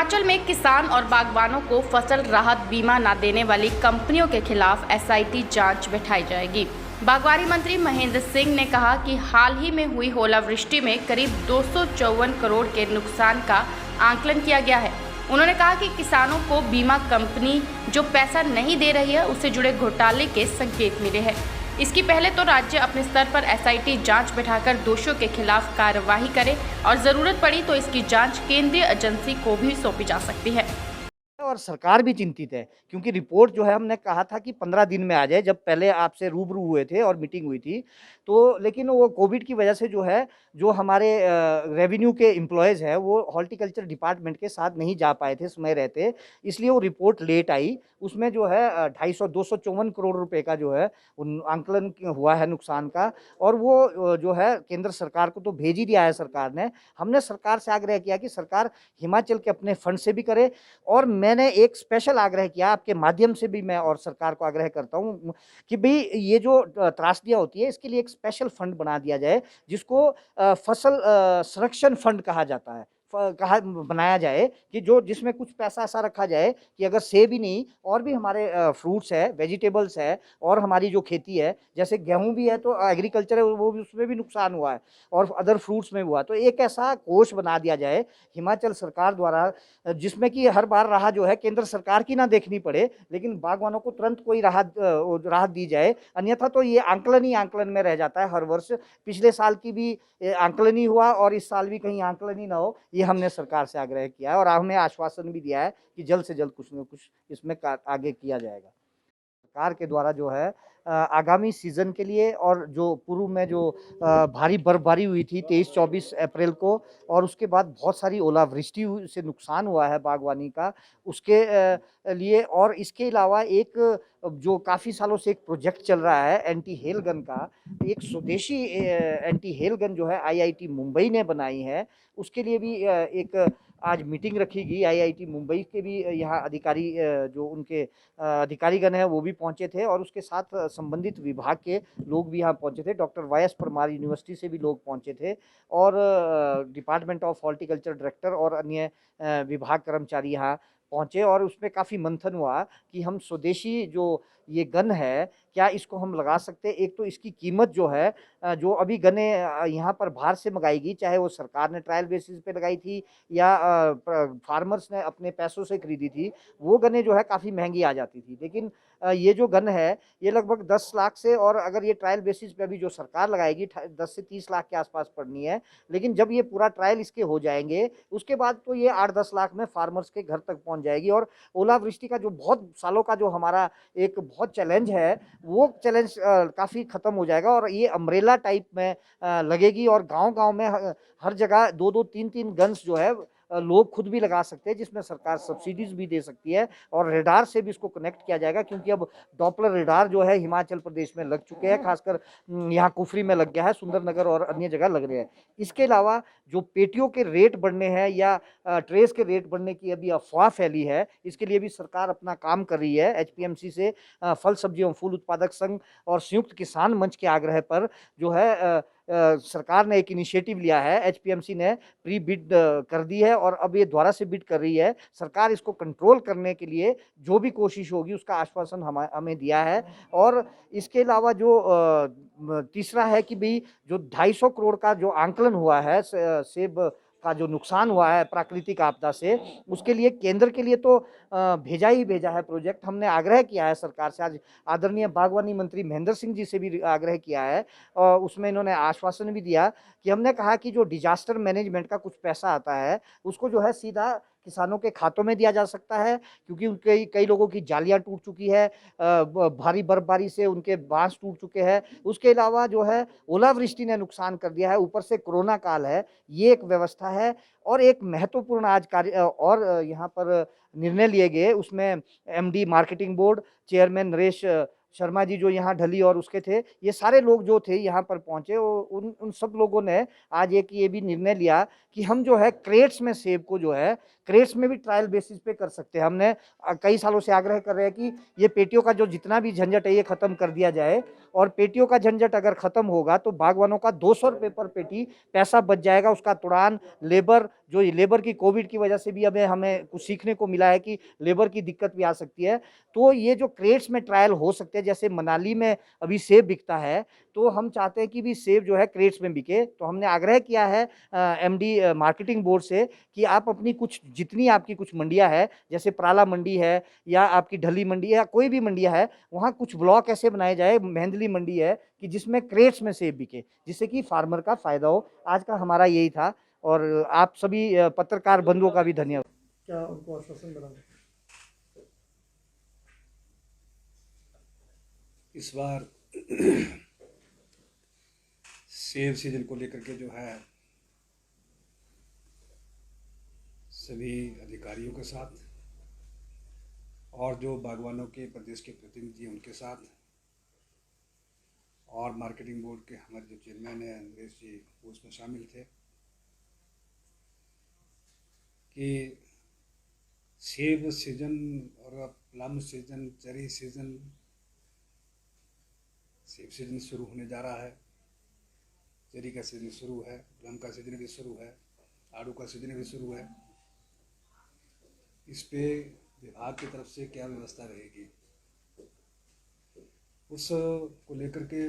हिमाचल में किसान और बागवानों को फसल राहत बीमा न देने वाली कंपनियों के खिलाफ एसआईटी जांच बिठाई जाएगी। बागवानी मंत्री महेंद्र सिंह ने कहा कि हाल ही में हुई ओलावृष्टि में करीब 254 करोड़ के नुकसान का आकलन किया गया है। उन्होंने कहा कि किसानों को बीमा कंपनी जो पैसा नहीं दे रही है उससे जुड़े घोटाले के संकेत मिले हैं। इसकी पहले तो राज्य अपने स्तर पर एसआईटी जांच बिठाकर दोषियों के खिलाफ कार्यवाही करे और जरूरत पड़ी तो इसकी जांच केंद्रीय एजेंसी को भी सौंपी जा सकती है। और सरकार भी चिंतित है क्योंकि रिपोर्ट जो है हमने कहा था कि 15 दिन में आ जाए, जब पहले आपसे रूबरू हुए थे और मीटिंग हुई थी तो, लेकिन वो कोविड की वजह से जो है जो हमारे रेवेन्यू के एम्प्लॉयज़ हैं वो हॉर्टिकल्चर डिपार्टमेंट के साथ नहीं जा पाए थे समय रहते, इसलिए वो रिपोर्ट लेट आई। उसमें जो है 254 करोड़ रुपए का जो है आंकलन हुआ है नुकसान का, और वो जो है केंद्र सरकार को तो भेज ही दिया है सरकार ने। हमने सरकार से आग्रह किया कि सरकार हिमाचल के अपने फंड से भी करे, और मैंने एक स्पेशल आग्रह किया आपके माध्यम से भी, मैं और सरकार को आग्रह करता हूँ कि भाई ये जो त्रासदियाँ होती है इसके लिए एक स्पेशल फंड बना दिया जाए, जिसको फसल संरक्षण फंड कहा जाता है, कहा बनाया जाए कि जो जिसमें कुछ पैसा ऐसा रखा जाए कि अगर सेब ही नहीं और भी हमारे फ्रूट्स है, वेजिटेबल्स है और हमारी जो खेती है, जैसे गेहूं भी है तो एग्रीकल्चर है वो भी, उसमें भी नुकसान हुआ है और अदर फ्रूट्स में हुआ, तो एक ऐसा कोष बना दिया जाए हिमाचल सरकार द्वारा, जिसमें कि हर बार राहत जो है केंद्र सरकार की ना देखनी पड़े, लेकिन बागवानों को तुरंत कोई राहत दी जाए। अन्यथा तो ये आंकलन ही आंकलन में रह जाता है हर वर्ष। पिछले साल की भी आंकलन ही हुआ और इस साल भी कहीं आंकलन ही ना हो, ये हमने सरकार से आग्रह किया है और हमें आश्वासन भी दिया है कि जल्द से जल्द कुछ न कुछ इसमें आगे किया जाएगा। सरकार के द्वारा जो है आगामी सीजन के लिए, और जो पूर्व में जो भारी बर्फबारी हुई थी 23-24 अप्रैल को, और उसके बाद बहुत सारी ओलावृष्टि से नुकसान हुआ है बागवानी का, उसके लिए, और इसके अलावा एक जो काफ़ी सालों से एक प्रोजेक्ट चल रहा है एंटी हेल गन का, एक स्वदेशी एंटी हेल गन जो है आईआईटी मुंबई ने बनाई है, उसके लिए भी एक आज मीटिंग रखी गई। आईआईटी मुंबई के भी यहाँ अधिकारी जो उनके अधिकारीगण हैं वो भी पहुँचे थे, और उसके साथ संबंधित विभाग के लोग भी यहाँ पहुँचे थे। डॉक्टर वाई.एस. परमार यूनिवर्सिटी से भी लोग पहुँचे थे, और डिपार्टमेंट ऑफ हॉर्टिकल्चर डायरेक्टर और अन्य विभाग कर्मचारी यहाँ पहुँचे, और उसमें काफ़ी मंथन हुआ कि हम स्वदेशी जो ये गन है क्या इसको हम लगा सकते हैं। एक तो इसकी कीमत जो है जो अभी गने यहाँ पर बाहर से मंगाई गई, चाहे वो सरकार ने ट्रायल बेसिस पे लगाई थी या फार्मर्स ने अपने पैसों से खरीदी थी, वो गने जो है काफ़ी महंगी आ जाती थी। लेकिन ये जो गन है ये लगभग 10 लाख से, और अगर ये ट्रायल बेसिस पे अभी जो सरकार लगाएगी 10 से 30 लाख के आसपास पड़नी है, लेकिन जब ये पूरा ट्रायल इसके हो जाएंगे उसके बाद तो ये 8-10 लाख में फार्मर्स के घर तक पहुंच जाएगी। और ओलावृष्टि का जो बहुत सालों का जो हमारा एक बहुत चैलेंज है, वो चैलेंज काफ़ी ख़त्म हो जाएगा, और ये अम्ब्रेला टाइप में लगेगी, और गांव-गांव में हर जगह 2-2 3-3 गन्स जो है लोग खुद भी लगा सकते हैं, जिसमें सरकार सब्सिडीज भी दे सकती है, और रेडार से भी इसको कनेक्ट किया जाएगा, क्योंकि अब डॉपलर रेडार जो है हिमाचल प्रदेश में लग चुके हैं, खासकर यहाँ कुफरी में लग गया है, सुंदरनगर और अन्य जगह लग रहे हैं। इसके अलावा जो पेटियों के रेट बढ़ने हैं या ट्रेस के रेट बढ़ने की अभी अफवाह फैली है, इसके लिए भी सरकार अपना काम कर रही है। एचपीएमसी से फल सब्जी एवं फूल उत्पादक संघ और संयुक्त किसान मंच के आग्रह पर जो है सरकार ने एक इनिशिएटिव लिया है। एचपीएमसी ने प्री बिड कर दी है और अब ये दोबारा से बिड कर रही है। सरकार इसको कंट्रोल करने के लिए जो भी कोशिश होगी उसका आश्वासन हमें दिया है। और इसके अलावा जो तीसरा है कि भाई जो 250 करोड़ का जो आंकलन हुआ है सेब का जो नुकसान हुआ है प्राकृतिक आपदा से, उसके लिए केंद्र के लिए तो भेजा ही भेजा है प्रोजेक्ट। हमने आग्रह किया है सरकार से, आज आदरणीय बागवानी मंत्री महेंद्र सिंह जी से भी आग्रह किया है, और उसमें इन्होंने आश्वासन भी दिया कि हमने कहा कि जो डिजास्टर मैनेजमेंट का कुछ पैसा आता है उसको जो है सीधा किसानों के खातों में दिया जा सकता है, क्योंकि उनके कई लोगों की जालियां टूट चुकी है, भारी बर्फबारी से उनके बांस टूट चुके हैं। उसके अलावा जो है ओलावृष्टि ने नुकसान कर दिया है, ऊपर से कोरोना काल है, ये एक व्यवस्था है। और एक महत्वपूर्ण आज कार्य और यहाँ पर निर्णय लिए गए, उसमें MD marketing board chairman Naresh Sharma ji जो यहाँ ढली और उसके थे, ये सारे लोग जो थे यहाँ पर पहुँचे, उन सब लोगों ने आज एक ये भी निर्णय लिया कि हम जो है क्रेट्स में सेब को जो है क्रेट्स में भी ट्रायल बेसिस पे कर सकते हैं। हमने कई सालों से आग्रह कर रहे हैं कि ये पेटियों का जो जितना भी झंझट है ये खत्म कर दिया जाए, और पेटियों का झंझट अगर खत्म होगा तो बागवानों का 200 रुपये पर पेटी पैसा बच जाएगा। उसका तुड़ान लेबर, जो लेबर की कोविड की वजह से भी हमें कुछ सीखने को मिला है कि लेबर की दिक्कत भी आ सकती है। तो ये जो क्रेट्स में ट्रायल हो सकते हैं, जैसे मनाली में अभी सेब बिकता है, तो हम चाहते हैं कि भी सेब जो है क्रेट्स में बिके। तो हमने आग्रह किया है एमडी मार्केटिंग बोर्ड से कि आप अपनी कुछ जितनी आपकी कुछ मंडियां है, जैसे प्राला मंडी है या आपकी ढली मंडी है या कोई भी मंडियां है, वहां कुछ ब्लॉक ऐसे बनाए जाए, मेहंदली मंडी है, कि जिसमें क्रेट्स में सेब बिके, जिससे कि फार्मर का फायदा हो। आज का हमारा यही था, और आप सभी पत्रकार बंधुओं का भी धन्यवाद। क्या उनको आश्वासन मिला? इस बार सेब सीजन को लेकर के जो है सभी अधिकारियों के साथ और जो बागवानों के प्रदेश के प्रतिनिधि हैं उनके साथ और मार्केटिंग बोर्ड के हमारे जो चेयरमैन हैं नरेश जी, वो उसमें शामिल थे कि सेब सीजन और प्लम सीजन, चेरी सीजन, सेब सीजन शुरू होने जा रहा है, चेरी का सीजन शुरू है, प्लम का सीजन भी शुरू है, आड़ू का सीजन भी शुरू है। इस पे विभाग की तरफ से क्या व्यवस्था रहेगी, उस को लेकर के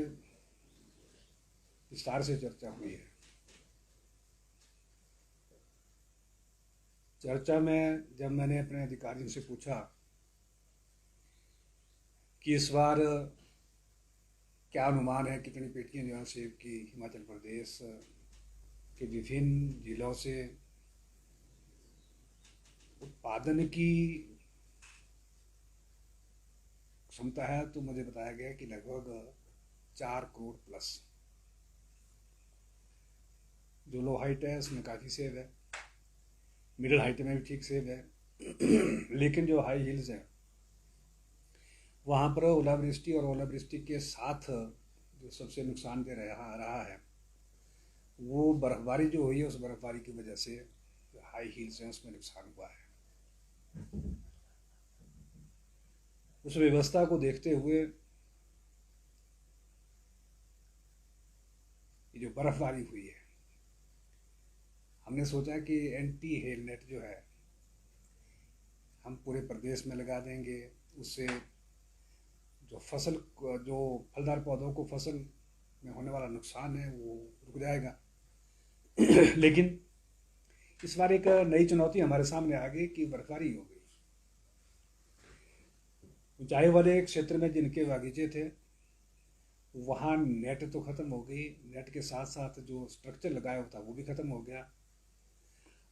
विस्तार से चर्चा हुई है। चर्चा में जब मैंने अपने अधिकारियों से पूछा कि इस बार क्या अनुमान है, कितनी पेटियां जो है सेब की हिमाचल प्रदेश के विभिन्न जिलों से उत्पादन की क्षमता है, तो मुझे बताया गया कि लगभग 4 करोड़ प्लस। जो लो हाइट है उसमें काफ़ी सेब है, मिडिल हाइट में भी ठीक सेब है, लेकिन जो हाई हिल्स हैं वहाँ पर ओलावृष्टि और ओलावृष्टि के साथ जो सबसे नुकसानदेह रहा है वो बर्फबारी जो हुई है, उस बर्फबारी की वजह से जो हाई हिल्स हैं उसमें नुकसान हुआ है। उस व्यवस्था को देखते हुए ये जो बर्फबारी हुई है, हमने सोचा कि एंटी हेल नेट जो है हम पूरे प्रदेश में लगा देंगे, उससे जो फसल, जो फलदार पौधों को फसल में होने वाला नुकसान है वो रुक जाएगा। लेकिन इस बार एक नई चुनौती हमारे सामने आ गई कि बर्फबारी हो गई। ऊंचाई वाले क्षेत्र में जिनके बागीचे थे वहाँ नेट तो ख़त्म हो गई, नेट के साथ साथ जो स्ट्रक्चर लगाया हुआ था वो भी ख़त्म हो गया,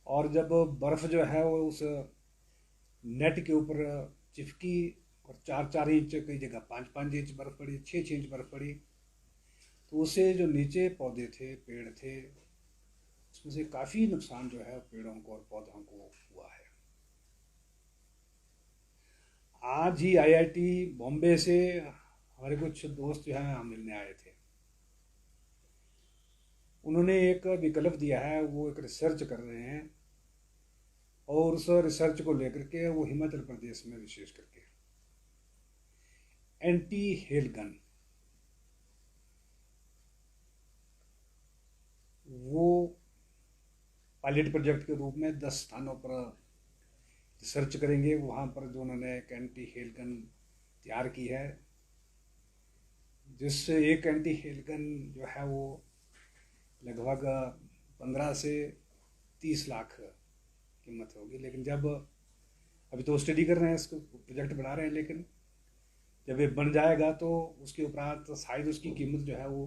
और जब बर्फ़ जो है वो उस नेट के ऊपर चिपकी और 4-4 इंच, कई जगह 5-5 इंच बर्फ़ पड़ी, 6-6 इंच बर्फ़ पड़ी, तो उससे जो नीचे पौधे थे, पेड़ थे, उसमें से काफ़ी नुकसान जो है पेड़ों को और पौधों को हुआ है। आज ही IIT बॉम्बे से हमारे कुछ दोस्त जो हैं यहाँ मिलने आए थे। उन्होंने एक विकल्प दिया है, वो एक रिसर्च कर रहे हैं और उस रिसर्च को लेकर के वो हिमाचल प्रदेश में विशेष करके एंटी हेल गन, वो पायलट प्रोजेक्ट के रूप में 10 स्थानों पर रिसर्च करेंगे। वहाँ पर जो उन्होंने एक एंटी हेल गन तैयार की है, जिससे एक एंटी हेल गन जो है वो लगभग 15 से 30 लाख कीमत होगी। लेकिन जब अभी तो स्टडी कर रहे हैं, इसको प्रोजेक्ट बढ़ा रहे हैं, लेकिन जब ये बन जाएगा तो उसके उपरांत शायद उसकी कीमत जो है वो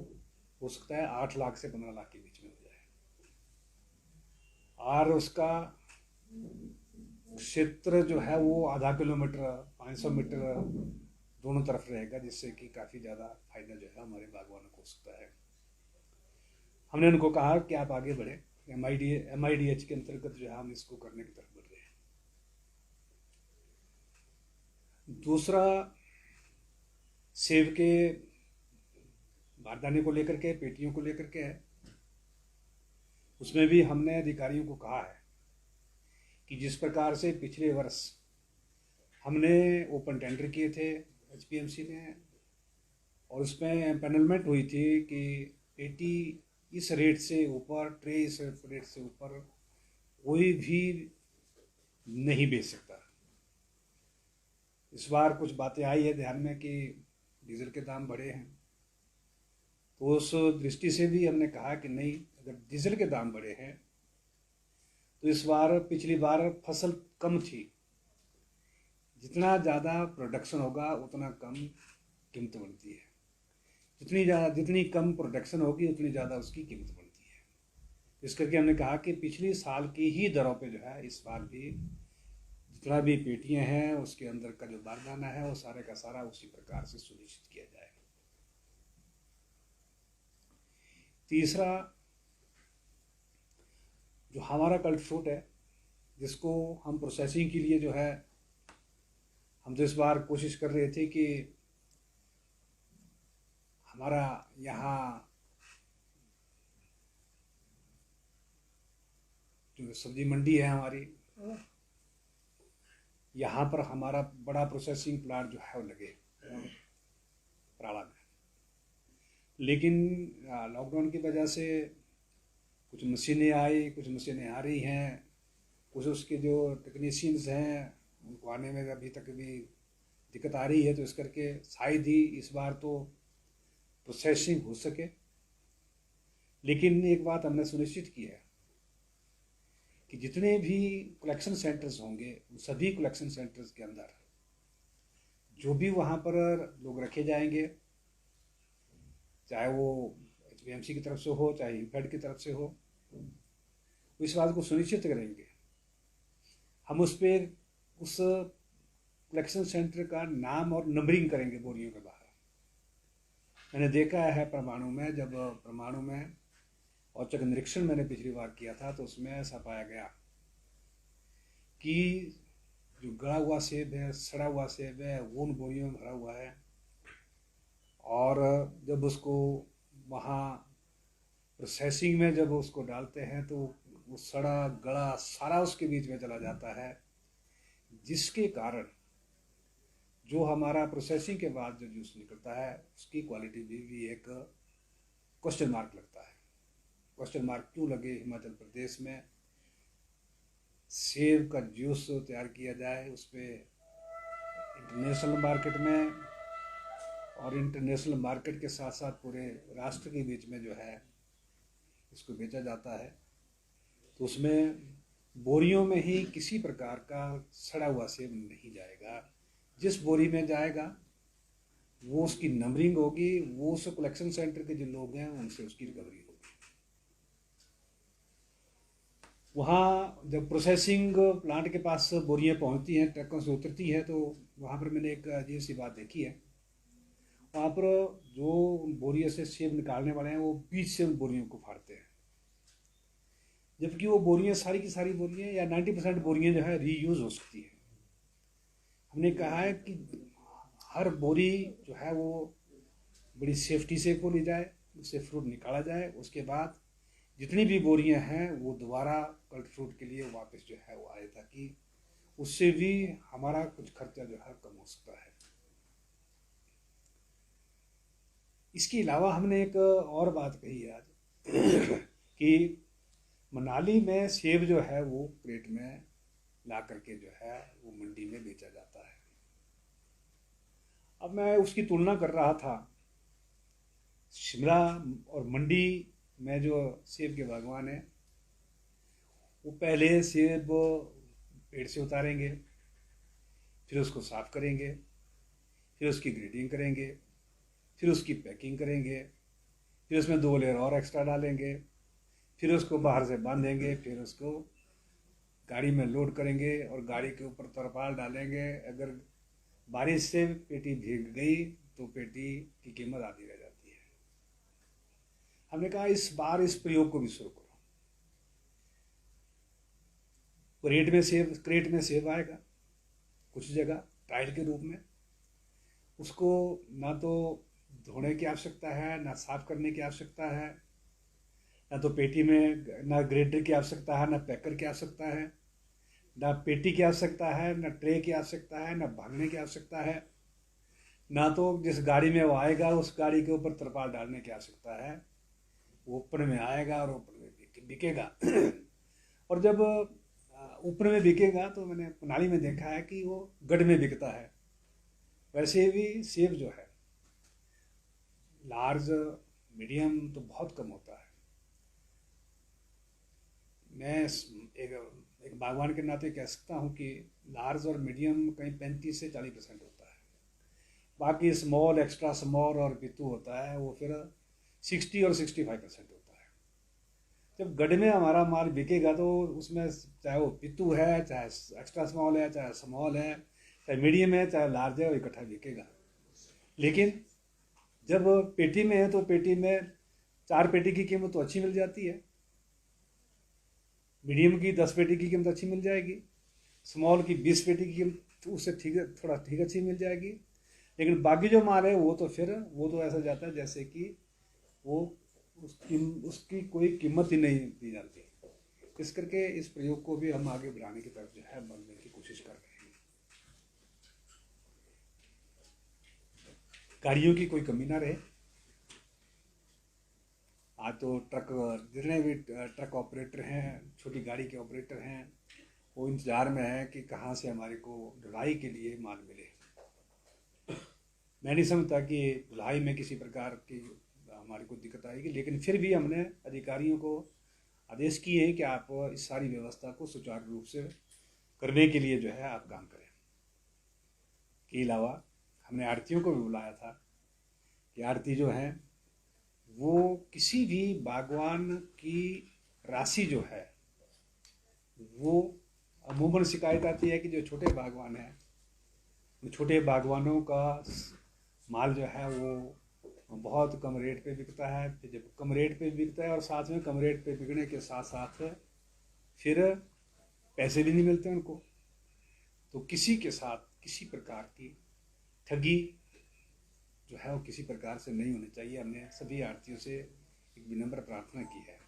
हो सकता है 8 लाख से 15 लाख के बीच में हो जाए, और उसका क्षेत्र जो है वो आधा किलोमीटर 500 मीटर दोनों तरफ रहेगा, जिससे कि काफ़ी ज़्यादा फायदा जो है हमारे बागवानों को हो सकता है। हमने उनको कहा कि आप आगे बढ़ें, MIDH के अंतर्गत जो है हम इसको करने की तरफ बढ़ रहे हैं। दूसरा, सेब के बारदाने को लेकर के, पेटियों को लेकर के है, उसमें भी हमने अधिकारियों को कहा है कि जिस प्रकार से पिछले वर्ष हमने ओपन टेंडर किए थे एचपीएमसी में और उसमें एम्पैनलमेंट हुई थी कि पेटी इस रेट से ऊपर, ट्रे इस रेट से ऊपर कोई भी नहीं बेच सकता। इस बार कुछ बातें आई है ध्यान में कि डीजल के दाम बढ़े हैं, तो उस दृष्टि से भी हमने कहा कि नहीं, अगर डीजल के दाम बढ़े हैं तो इस बार पिछली बार फसल कम थी, जितना ज़्यादा प्रोडक्शन होगा उतना कम कीमत बढ़ती है, जितनी कम प्रोडक्शन होगी उतनी ज़्यादा उसकी कीमत बढ़ती है। इस करके हमने कहा कि पिछली साल की ही दरों पे जो है इस बार भी जितना भी पेटियां हैं उसके अंदर का जो बारदाना है वो सारे का सारा उसी प्रकार से सुनिश्चित किया जाए। तीसरा, जो हमारा कल्ट फ्रूट है जिसको हम प्रोसेसिंग के लिए जो है, हम तो इस बार कोशिश कर रहे थे कि हमारा यहाँ जो सब्जी मंडी है हमारी, यहाँ पर हमारा बड़ा प्रोसेसिंग प्लांट जो है वो लगे पराला में, लेकिन लॉकडाउन की वजह से कुछ मशीनें आई, कुछ मशीनें आ रही हैं, कुछ उसके जो टेक्नीशियंस हैं उनको आने में अभी तक भी दिक्कत आ रही है। तो इस करके शायद ही इस बार तो प्रोसेसिंग हो सके। लेकिन एक बात हमने सुनिश्चित की है कि जितने भी कलेक्शन सेंटर्स होंगे उन सभी कलेक्शन सेंटर्स के अंदर जो भी वहाँ पर लोग रखे जाएंगे, चाहे वो एचपीएमसी की तरफ से हो चाहे इंफेड की तरफ से हो, इस बात को सुनिश्चित करेंगे। हम उस पर उस कलेक्शन सेंटर का नाम और नंबरिंग करेंगे बोरियों के बाहर। मैंने देखा है परमाणु में, जब परमाणु में औचक निरीक्षण मैंने पिछली बार किया था तो उसमें ऐसा पाया गया कि जो गला हुआ सेब है, सड़ा हुआ सेब है, वो उन बोरियों में भरा हुआ है, और जब उसको वहाँ प्रोसेसिंग में जब उसको डालते हैं तो वो सड़ा गला सारा उसके बीच में चला जाता है, जिसके कारण जो हमारा प्रोसेसिंग के बाद जो जूस निकलता है उसकी क्वालिटी भी एक क्वेश्चन मार्क लगता है। क्वेश्चन मार्क क्यों लगे? हिमाचल प्रदेश में सेब का जूस तैयार किया जाए, उस पर इंटरनेशनल मार्केट में और इंटरनेशनल मार्केट के साथ साथ पूरे राष्ट्र के बीच में जो है इसको बेचा जाता है, तो उसमें बोरियों में ही किसी प्रकार का सड़ा हुआ सेब नहीं जाएगा। जिस बोरी में जाएगा वो उसकी नंबरिंग होगी, वो उस कलेक्शन सेंटर के जो लोग हैं उनसे उसकी रिकवरी होगी। वहाँ जब प्रोसेसिंग प्लांट के पास बोरियां पहुँचती हैं, ट्रकों से उतरती है, तो वहाँ पर मैंने एक अजीब सी बात देखी है। वहाँ पर जो बोरियों से सेब निकालने वाले हैं वो बीच से उन बोरियों को फाड़ते हैं, जबकि वो बोरियां सारी की सारी बोरियां या 90% बोरियां जो है रीयूज़ हो सकती है। हमने कहा है कि हर बोरी जो है वो बड़ी सेफ्टी से खोली जाए, उससे फ्रूट निकाला जाए, उसके बाद जितनी भी बोरियां हैं वो दोबारा कल्ट फ्रूट के लिए वापस जो है वो आए, ताकि उससे भी हमारा कुछ खर्चा जो है कम हो सकता है। इसके अलावा हमने एक और बात कही है आज कि मनाली में सेब जो है वो क्रेट में ला करके जो है वो मंडी में बेचा जाता है। अब मैं उसकी तुलना कर रहा था, शिमला और मंडी में जो सेब के बागवान है वो पहले सेब पेड़ से उतारेंगे, फिर उसको साफ करेंगे, फिर उसकी ग्रेडिंग करेंगे, फिर उसकी पैकिंग करेंगे, फिर उसमें 2 लेयर और एक्स्ट्रा डालेंगे, फिर उसको बाहर से बांधेंगे, फिर उसको गाड़ी में लोड करेंगे और गाड़ी के ऊपर तरपाल डालेंगे। अगर बारिश से पेटी भीग गई तो पेटी की कीमत आधी रह जाती है। हमने कहा इस बार इस प्रयोग को भी शुरू करो। क्रेट में सेब आएगा कुछ जगह ट्रायल के रूप में, उसको ना तो धोने की आवश्यकता है, ना साफ करने की आवश्यकता है, ना तो पेटी में ना ग्रेडर की आवश्यकता है, ना पैकर की आवश्यकता है। ना पेटी की आवश्यकता है, ना ट्रे की आवश्यकता है, ना भागने की आवश्यकता है, ना तो जिस गाड़ी में वो आएगा उस गाड़ी के ऊपर तरपाल डालने की आवश्यकता है। वो ओपन में आएगा और ओपन में बिकेगा। और जब ऊपर में बिकेगा तो मैंने प्रणाली में देखा है कि वो गढ़ में बिकता है। वैसे भी सेब जो है लार्ज मीडियम तो बहुत कम होता है। मैं एक बागवान के नाते कह सकता हूँ कि लार्ज और मीडियम कहीं 35 से 40% होता है। बाकी स्मॉल, एक्स्ट्रा स्मॉल और पितू होता है वो फिर 60 और 65% होता है। जब गढ़ में हमारा माल बिकेगा तो उसमें चाहे वो पितू है, चाहे एक्स्ट्रा स्मॉल है, चाहे स्मॉल है, चाहे मीडियम है, चाहे लार्ज है, वो इकट्ठा बिकेगा। लेकिन जब पेटी में है तो पेटी में 4 पेटी की कीमत तो अच्छी मिल जाती है, मीडियम की 10 पेटी की कीमत अच्छी मिल जाएगी, स्मॉल की 20 पेटी की कीमत उससे थोड़ा ठीक अच्छी मिल जाएगी। लेकिन बाकी जो माल है वो तो ऐसा जाता है जैसे कि वो उसकी कोई कीमत ही नहीं दी जाती। इस करके इस प्रयोग को भी हम आगे बढ़ाने की तरफ जो है बढ़ने की कोशिश कर रहे हैं। गाड़ियों की कोई कमी ना रहे। आज तो जितने भी ट्रक ऑपरेटर हैं, छोटी गाड़ी के ऑपरेटर हैं, वो इंतजार में है कि कहाँ से हमारे को ढुलाई के लिए माल मिले। मैं नहीं समझता कि ढुलाई में किसी प्रकार की हमारे को दिक्कत आएगी, लेकिन फिर भी हमने अधिकारियों को आदेश किए कि आप इस सारी व्यवस्था को सुचारू रूप से करने के लिए जो है आप काम करें। के अलावा हमने आड़तियों को भी बुलाया था कि आड़ती जो हैं वो किसी भी बागवान की राशि जो है वो अमूमन शिकायत आती है कि जो छोटे बागवान हैं उन छोटे बागवानों का माल जो है वो बहुत कम रेट पे बिकता है। फिर जब कम रेट पे बिकता है और साथ में कम रेट पे बिकने के साथ साथ फिर पैसे भी नहीं मिलते उनको, तो किसी के साथ किसी प्रकार की ठगी जो है वो किसी प्रकार से नहीं होनी चाहिए। हमने सभी आड़तियों से एक विनम्र प्रार्थना की है।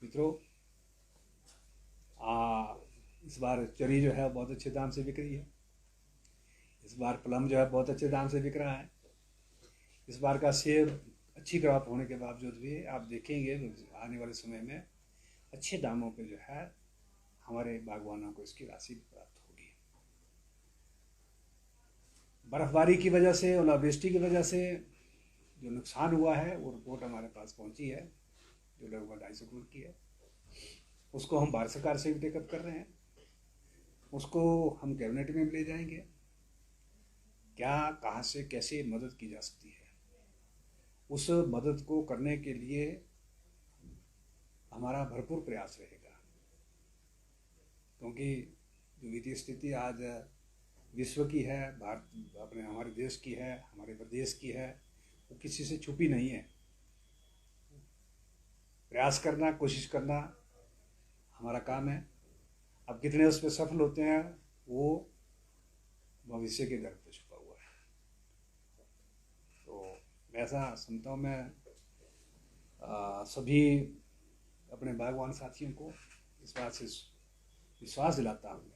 मित्रों, इस बार चरी जो है बहुत अच्छे दाम से बिक रही है। इस बार प्लम जो है बहुत अच्छे दाम से बिक रहा है। इस बार का सेब अच्छी क्रॉप होने के बावजूद भी आप देखेंगे आने वाले समय में अच्छे दामों पे जो है हमारे बागवानों को इसकी राशि प्राप्त होगी। बर्फबारी की वजह से, ओलावृष्टि की वजह से जो नुकसान हुआ है वो रिपोर्ट हमारे पास पहुंची है, जो लगभग 250 करोड़ की है। उसको हम भारत सरकार से भी टेकअप कर रहे हैं। उसको हम कैबिनेट में ले जाएंगे। क्या, कहाँ से, कैसे मदद की जा सकती है, उस मदद को करने के लिए हमारा भरपूर प्रयास रहेगा। क्योंकि जो वित्तीय स्थिति आज विश्व की है, हमारे देश की है, हमारे प्रदेश की है, वो किसी से छुपी नहीं है। प्रयास करना, कोशिश करना हमारा काम है। अब कितने उस पर सफल होते हैं वो भविष्य के गर्भ पे छुपा हुआ है। तो मैं ऐसा समझता हूँ, मैं सभी अपने बागवान साथियों को इस बात से विश्वास दिलाता हूँ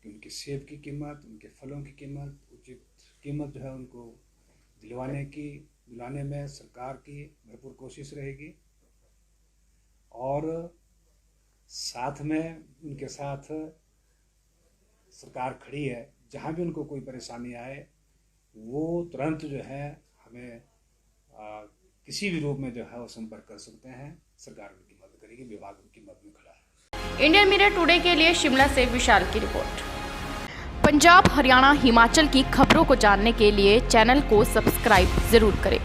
कि उनके सेब की कीमत, उनके फलों की कीमत, उचित कीमत जो है उनको दिलाने में सरकार की भरपूर कोशिश रहेगी। और साथ में उनके साथ सरकार खड़ी है। जहाँ भी उनको कोई परेशानी आए वो तुरंत जो है हमें किसी भी रूप में जो है वो संपर्क कर सकते हैं। सरकार उनकी मदद करेगी, विभाग उनकी मदद में खड़ा है। इंडियन मिरर टुडे के लिए शिमला से विशाल की रिपोर्ट। पंजाब, हरियाणा, हिमाचल की खबरों को जानने के लिए चैनल को सब्सक्राइब जरूर करें।